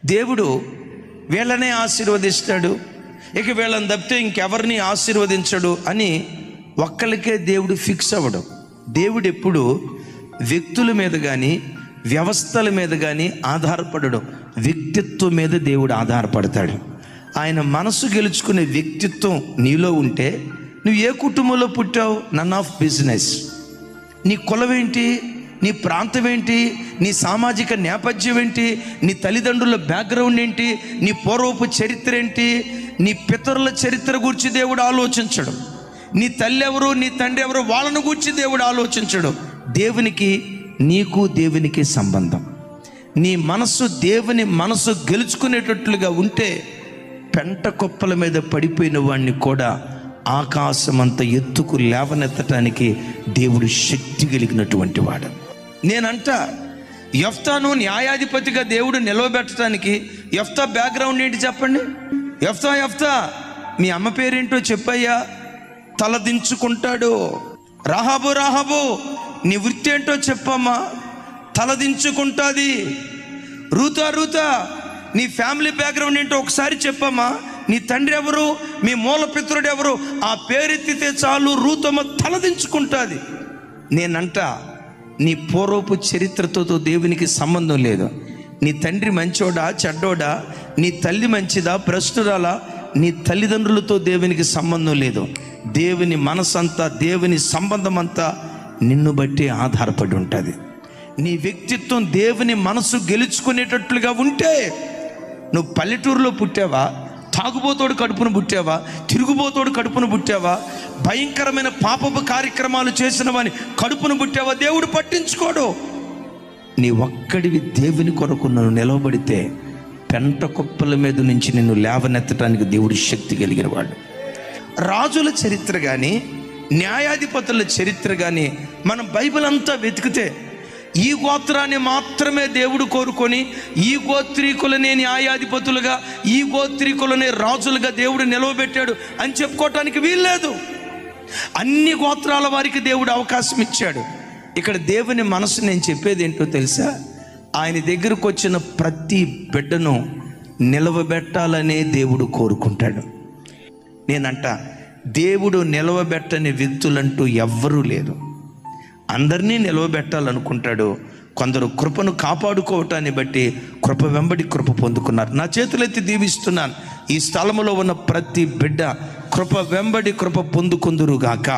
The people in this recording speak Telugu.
దేవుడు వీళ్ళనే ఆశీర్వదిస్తాడు, ఇక వీళ్ళని తప్పితే ఇంకెవరిని ఆశీర్వదించడు అని ఒక్కరికే దేవుడు ఫిక్స్ అవ్వడం. దేవుడు ఎప్పుడు వ్యక్తుల మీద కానీ వ్యవస్థల మీద కానీ ఆధారపడడం, వ్యక్తిత్వం మీద దేవుడు ఆధారపడతాడు. ఆయన మనసు గెలుచుకునే వ్యక్తిత్వం నీలో ఉంటే నువ్వు ఏ కుటుంబంలో పుట్టావు నన్ ఆఫ్ బిజినెస్. నీ కులం ఏంటి, నీ ప్రాంతం ఏంటి, నీ సామాజిక నేపథ్యం ఏంటి, నీ తల్లిదండ్రుల బ్యాక్గ్రౌండ్ ఏంటి, నీ పూర్వపు చరిత్ర ఏంటి, నీ పితరుల చరిత్ర గురించి దేవుడు ఆలోచించడు. నీ తల్లి ఎవరు, నీ తండ్రి ఎవరు, వాళ్ళను గురించి దేవుడు ఆలోచించడు. దేవునికి నీకు దేవునికి సంబంధం. నీ మనసు దేవుని మనసు గెలుచుకునేటట్లుగా ఉంటే పెంట కుప్పల మీద పడిపోయిన వాడిని కూడా ఆకాశమంత ఎత్తుకు లేవనెత్తటానికి దేవుడు శక్తి కలిగినటువంటి వాడు. నేనంట యెఫ్తాను న్యాయాధిపతిగా దేవుడు నిలవబెట్టడానికి యెఫ్తా బ్యాక్గ్రౌండ్ ఏంటి చెప్పండి. యెఫ్తా మీ అమ్మ పేరేంటో చెప్పయ్యా. తలదించుకుంటాడు. రాహాబు నీ వృత్తి ఏంటో చెప్పమ్మా. తలదించుకుంటుంది. రూతా నీ ఫ్యామిలీ బ్యాక్గ్రౌండ్ ఏంటో ఒకసారి చెప్పమ్మా. నీ తండ్రి ఎవరు, మీ మూల పితరుడు ఎవరు, ఆ పేరెత్తితే చాలు రూతమ్మ తలదించుకుంటుంది. నేనంట నీ పూర్వపు చరిత్రతో దేవునికి సంబంధం లేదు. నీ తండ్రి మంచోడా చెడ్డోడా, నీ తల్లి మంచిదా భ్రష్టురాలా, నీ తల్లిదండ్రులతో దేవునికి సంబంధం లేదు. దేవుని మనసంతా, దేవుని సంబంధం అంతా నిన్ను బట్టి ఆధారపడి ఉంటుంది. నీ వ్యక్తిత్వం దేవుని మనసు గెలుచుకునేటట్లుగా ఉంటే, నువ్వు పల్లెటూరులో పుట్టావా, తాగుబోతోడు కడుపును పుట్టావా, తిరుగుబోతోడు కడుపును పుట్టావా, భయంకరమైన పాపపు కార్యక్రమాలు చేసిన వాని కడుపును పుట్టావా, దేవుడు పట్టించుకోడు. నీ ఒక్కడివి దేవుని కొరకు నువ్వు నిలవబడితే పెంట కుప్పల మీద నుంచి నిన్ను లేవనెత్తడానికి దేవుడు శక్తి కలిగిన వాడు. రాజుల చరిత్ర కానీ న్యాయాధిపతుల చరిత్ర కానీ మనం బైబిల్ అంతా వెతికితే ఈ గోత్రాన్ని మాత్రమే దేవుడు కోరుకొని ఈ గోత్రీకులనే న్యాయాధిపతులుగా, ఈ గోత్రీకులనే రాజులుగా దేవుడు నిలవబెట్టాడు అని చెప్పుకోవటానికి వీల్లేదు. అన్ని గోత్రాల వారికి దేవుడు అవకాశం ఇచ్చాడు. ఇక్కడ దేవుని మనసు నేను చెప్పేది ఏంటో తెలుసా, ఆయన దగ్గరకు వచ్చిన ప్రతి బిడ్డను నిలవబెట్టాలనే దేవుడు కోరుకుంటాడు. నేనంట దేవుడు నిలవబెట్టని వ్యక్తులంటూ ఎవ్వరూ లేరు. అందరినీ నిలవబెట్టాలనుకుంటాడు. కొందరు కృపను కాపాడుకోవటాన్ని బట్టి కృప వెంబడి కృప పొందుకున్నారు. నా చేతులెత్తి దీవిస్తున్నాను, ఈ స్థలములో ఉన్న ప్రతి బిడ్డ కృప వెంబడి కృప పొందుకుందురుగాక.